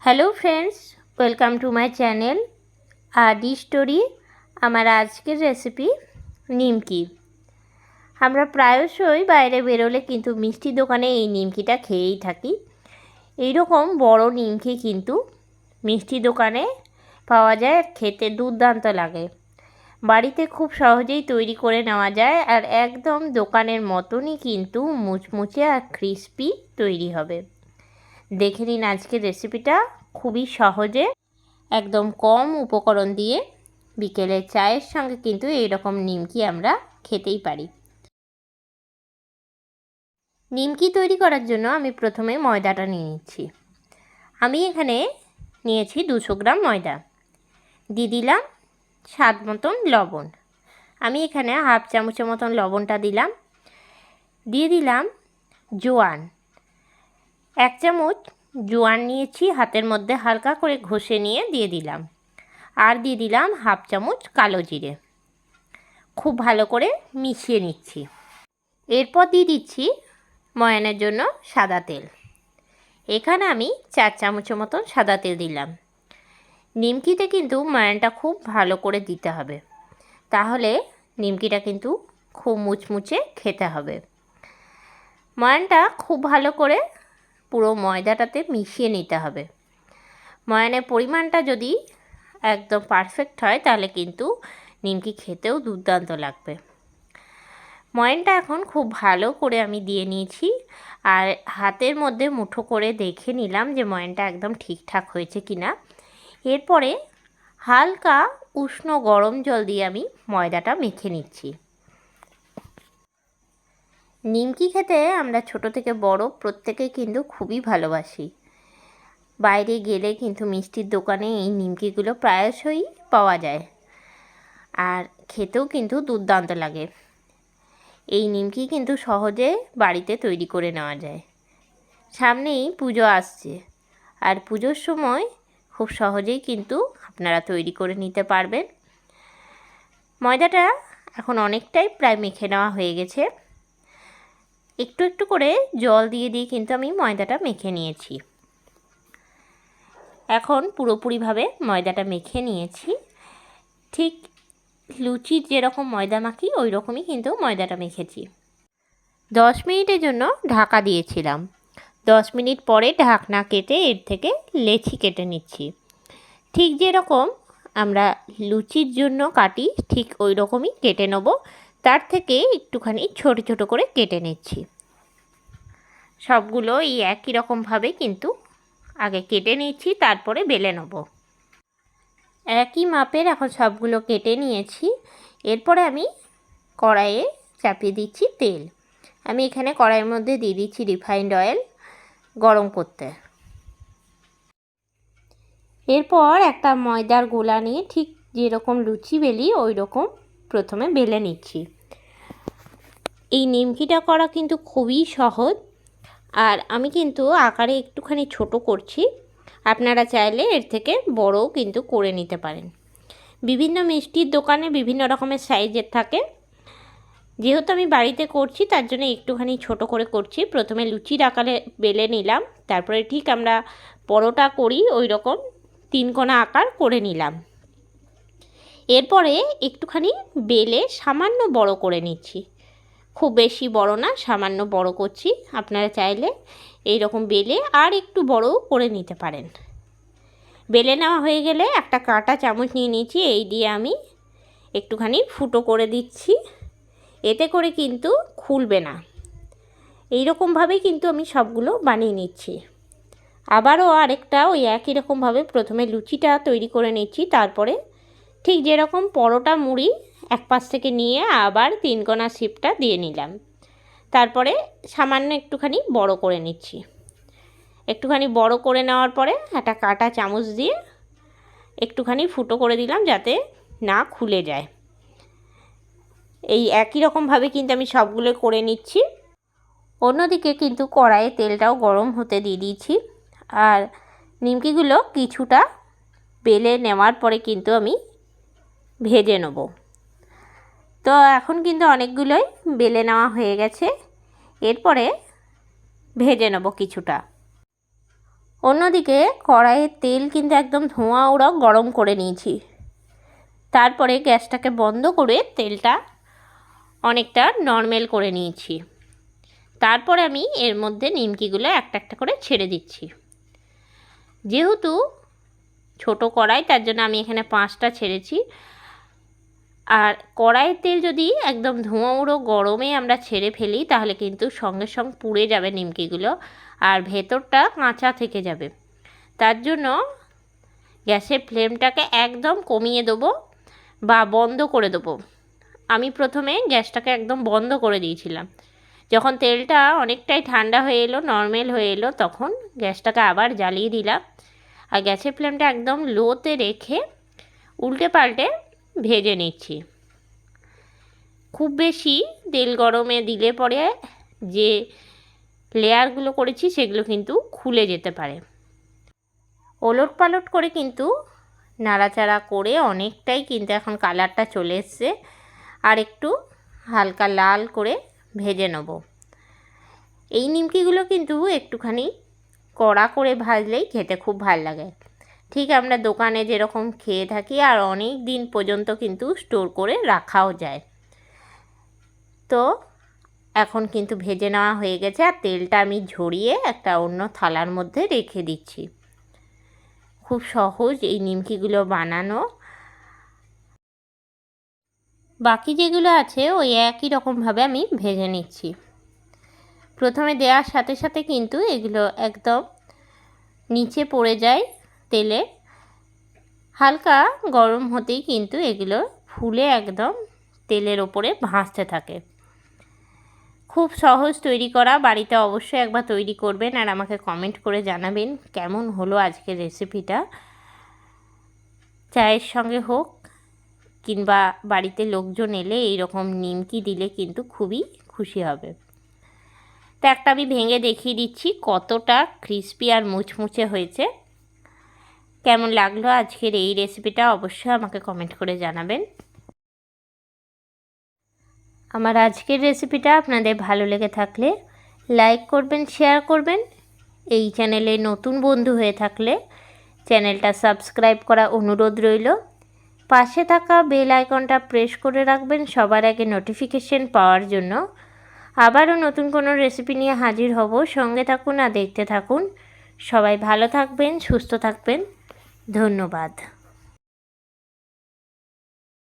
Hello friends, welcome to my channel আদি story. আমার আজকের রেসিপি নিমকি। আমরা প্রায়শই বাইরে বেরোলে কিন্তু মিষ্টি দোকানে এই নিমকিটা খেয়েই থাকি। এইরকম বড় নিমকি কিন্তু মিষ্টি দোকানে পাওয়া যায়, আর খেতে দুর্দান্ত লাগে। বাড়িতে খুব সহজেই তৈরি করে নেওয়া যায়, আর একদম দোকানের মতনই কিন্তু মুচমুচে আর ক্রিস্পি তৈরি হবে। দেখে নিন আজকের রেসিপিটা। খুবই সহজে, একদম কম উপকরণ দিয়ে বিকেলের চায়ের সঙ্গে কিন্তু এইরকম নিমকি আমরা খেতেই পারি। নিমকি তৈরি করার জন্য আমি প্রথমে ময়দাটা নিয়ে নিচ্ছি। আমি এখানে নিয়েছি 200 গ্রাম ময়দা। দিয়ে দিলাম স্বাদ মতন লবণ। আমি এখানে হাফ চামচের মতন লবণটা দিলাম। দিয়ে দিলাম জোয়ান, 1 চামচ জোয়ান নিয়েছি, হাতের মধ্যে হালকা করে ঘষে নিয়ে দিয়ে দিলাম। আর দিয়ে দিলাম হাফ চামচ কালো জিরে। খুব ভালো করে মিশিয়ে নিচ্ছি। এরপর দিয়ে দিচ্ছি ময়ানের জন্য সাদা তেল। এখানে আমি 4 চামচের মতন সাদা তেল দিলাম। নিমকিতে কিন্তু ময়ানটা খুব ভালো করে দিতে হবে, তাহলে নিমকিটা কিন্তু খুব মুচমুচে খেতে হবে। ময়ানটা খুব ভালো করে পুরো ময়দাটাতে মিশিয়ে নিতে হবে। ময়ানের পরিমাণটা যদি একদম পারফেক্ট হয় তাহলে কিন্তু নিমকি খেতেও দুর্দান্ত লাগবে। ময়ানটা এখন খুব ভালো করে আমি দিয়ে নিয়েছি, আর হাতের মধ্যে মুঠো করে দেখে নিলাম যে ময়ানটা একদম ঠিকঠাক হয়েছে কিনা। এরপরে হালকা উষ্ণ গরম জল দিয়ে আমি ময়দাটা মেখে নিচ্ছি। নিমকি খেতে আমরা ছোট থেকে বড় প্রত্যেকেই কিন্তু খুবই ভালোবাসি। বাইরে গেলে কিন্তু মিষ্টির দোকানে এই নিমকিগুলো প্রায়শই পাওয়া যায়, আর খেতেও কিন্তু দুর্দান্ত লাগে। এই নিমকি কিন্তু সহজে বাড়িতে তৈরি করে নেওয়া যায়। সামনেই পুজো আসছে, আর পুজোর সময় খুব সহজেই কিন্তু আপনারা তৈরি করে নিতে পারবেন। ময়দাটা এখন অনেকটাই প্রায় মেখে নেওয়া হয়ে গেছে। একটু একটু করে জল দিয়ে দিয়ে কিন্তু আমি ময়দাটা মেখে নিয়েছি। এখন পুরোপুরিভাবে ময়দাটা মেখে নিয়েছি। ঠিক লুচির যেরকম ময়দা মাখি ওই রকমই কিন্তু ময়দাটা মেখেছি। 10 মিনিটের জন্য ঢাকা দিয়েছিলাম। 10 মিনিট পরে ঢাকনা কেটে এর থেকে লেচি কেটে নিচ্ছি। ঠিক যেরকম আমরা লুচির জন্য কাটি ঠিক ওই রকমই কেটে নেব। তার থেকে একটুখানি ছোট ছোট করে কেটে নিচ্ছি। সবগুলো এই একই রকমভাবে কিন্তু আগে কেটে নিচ্ছি, তারপরে বেলে নেব। একই মাপের এখন সবগুলো কেটে নিয়েছি। এরপরে আমি কড়াইয়ে চাপিয়ে দিচ্ছি তেল। আমি এখানে কড়াইয়ের মধ্যে দিয়ে দিচ্ছি রিফাইন্ড অয়েল গরম করতে। এরপর একটা ময়দার গোলা নিয়ে ঠিক যেরকম লুচি বেলি ওই রকম প্রথমে বেলে নিচ্ছি। এই নিমকিটা করা কিন্তু খুবই সহজ, আর আমি কিন্তু আকারে একটুখানি ছোট করছি। আপনারা চাইলে এর থেকে বড়ও কিন্তু করে নিতে পারেন। বিভিন্ন মিষ্টির দোকানে বিভিন্ন রকমের সাইজের থাকে। যেহেতু আমি বাড়িতে করছি তার জন্য একটুখানি ছোট করে করছি। প্রথমে লুচির আকারে বেলে নিলাম, তারপরে ঠিক আমরা পরোটা করি ওই রকম 3 কোনা আকার করে নিলাম। এরপরে একটুখানি বেলে সামান্য বড় করে নিচ্ছি। খুব বেশি বড় না, সামান্য বড় করছি। আপনারা চাইলে এই রকম বেলে আর একটু বড়ও করে নিতে পারেন। বেলে নেওয়া হয়ে গেলে একটা কাঁটা চামচ নিয়ে নিয়েছি, এই দিয়ে আমি একটুখানি ফুটো করে দিচ্ছি। এতে করে কিন্তু খুলবে না। এই রকমভাবেই কিন্তু আমি সবগুলো বানিয়ে নিচ্ছি। আবারও আরেকটা ওই একই রকমভাবে প্রথমে লুচিটা তৈরি করে নিচ্ছি। তারপরে ঠিক যেরকম পরোটা মুড়ি এক পাশ থেকে নিয়ে আবার 3 কোনা শেপটা দিয়ে নিলাম। তারপরে সামান্য একটুখানি বড় করে নিচ্ছি। একটুখানি বড় করে নেওয়ার পরে একটা কাঁটা চামচ দিয়ে একটুখানি ফুটো করে দিলাম যাতে না খুলে যায়। এই একই রকমভাবে কিন্তু আমি সবগুলো করে নিচ্ছি। অন্যদিকে কিন্তু কড়াইয়ে তেলটাও গরম হতে দিয়ে দিয়েছি, আর নিমকিগুলো কিছুটা বেলে নেওয়ার পরে কিন্তু আমি ভেজে নেব। তো এখন কিন্তু অনেকগুলোই বেলে নেওয়া হয়ে গেছে। এরপরে ভেজে নেব কিছুটা। অন্যদিকে কড়াইয়ের তেল কিন্তু একদম ধোঁয়া ওরা গরম করে নিয়েছি। তারপরে গ্যাসটাকে বন্ধ করে তেলটা অনেকটা নর্মাল করে নিয়েছি। তারপরে আমি এর মধ্যে নিমকিগুলো একটা একটা করে ছেড়ে দিচ্ছি। যেহেতু ছোট কড়াই, তার জন্য আমি এখানে 5টা ছেড়েছি। আর কড়াইয়ের তেল যদি একদম ধোঁয়া উড়ো গরমে আমরা ছেড়ে ফেলি তাহলে কিন্তু সঙ্গে সঙ্গে পুড়ে যাবে নিমকিগুলো, আর ভেতরটা কাঁচা থেকে যাবে। তার জন্য গ্যাসের ফ্লেমটাকে একদম কমিয়ে দেবো বা বন্ধ করে দেবো। আমি প্রথমে গ্যাসটাকে একদম বন্ধ করে দিয়েছিলাম। যখন তেলটা অনেকটাই ঠান্ডা হয়ে এলো, নর্মাল হয়ে এলো, তখন গ্যাসটাকে আবার জ্বালিয়ে দিলাম আর গ্যাসের ফ্লেমটা একদম লোতে রেখে উল্টে পাল্টে ভেজে নিচ্ছি। খুব বেশি তেল গরমে দিলে পরে যে লেয়ারগুলো করেছি সেগুলো কিন্তু খুলে যেতে পারে। ওলট পালট করে কিন্তু নাড়াচাড়া করে অনেকটাই কিন্তু এখন কালারটা চলে এসছে। আর একটু হালকা লাল করে ভেজে নেব। এই নিমকিগুলো কিন্তু একটুখানি কড়া করে ভাজলেই খেতে খুব ভালো লাগে। ঠিক আমরা দোকানে যেরকম খেয়ে থাকি, আর অনেক দিন পর্যন্ত কিন্তু স্টোর করে রাখাও যায়। তো এখন কিন্তু ভেজে নেওয়া হয়ে গেছে, আর তেলটা আমি ঝরিয়ে একটা অন্য থালার মধ্যে রেখে দিচ্ছি। খুব সহজ এই নিমকিগুলো বানানো। বাকি যেগুলো আছে ওই একই রকমভাবে আমি ভেজে নিচ্ছি। প্রথমে দেওয়ার সাথে সাথে কিন্তু এগুলো একদম নিচে পড়ে যায় তেলে। হালকা গরম হতেই কিন্তু এগুলো ফুলে একদম তেলের ওপরে ভাসতে থাকে। খুব সহজ তৈরি করা, বাড়িতে অবশ্যই একবার তৈরি করবেন আর আমাকে কমেন্ট করে জানাবেন কেমন হলো আজকের রেসিপিটা। চায়ের সঙ্গে হোক কিংবা বাড়িতে লোকজন এলে এইরকম নিমকি দিলে কিন্তু খুবই খুশি হবে। তো একটা আমি ভেঙে দেখিয়ে দিচ্ছি কতটা ক্রিস্পি আর মুচমুচে হয়েছে। কেমন লাগলো আজকের এই রেসিপিটা অবশ্যই আমাকে কমেন্ট করে জানাবেন। আমার আজকের রেসিপিটা আপনাদের ভালো লেগে থাকলে লাইক করবেন, শেয়ার করবেন। এই চ্যানেলে নতুন বন্ধু হয়ে থাকলে চ্যানেলটা সাবস্ক্রাইব করা অনুরোধ রইল। পাশে থাকা বেল আইকনটা প্রেস করে রাখবেন সবার আগে নোটিফিকেশন পাওয়ার জন্য। আবারও নতুন কোনো রেসিপি নিয়ে হাজির হব। সঙ্গে থাকুন আর দেখতে থাকুন। সবাই ভালো থাকবেন, সুস্থ থাকবেন। ধন্যবাদ।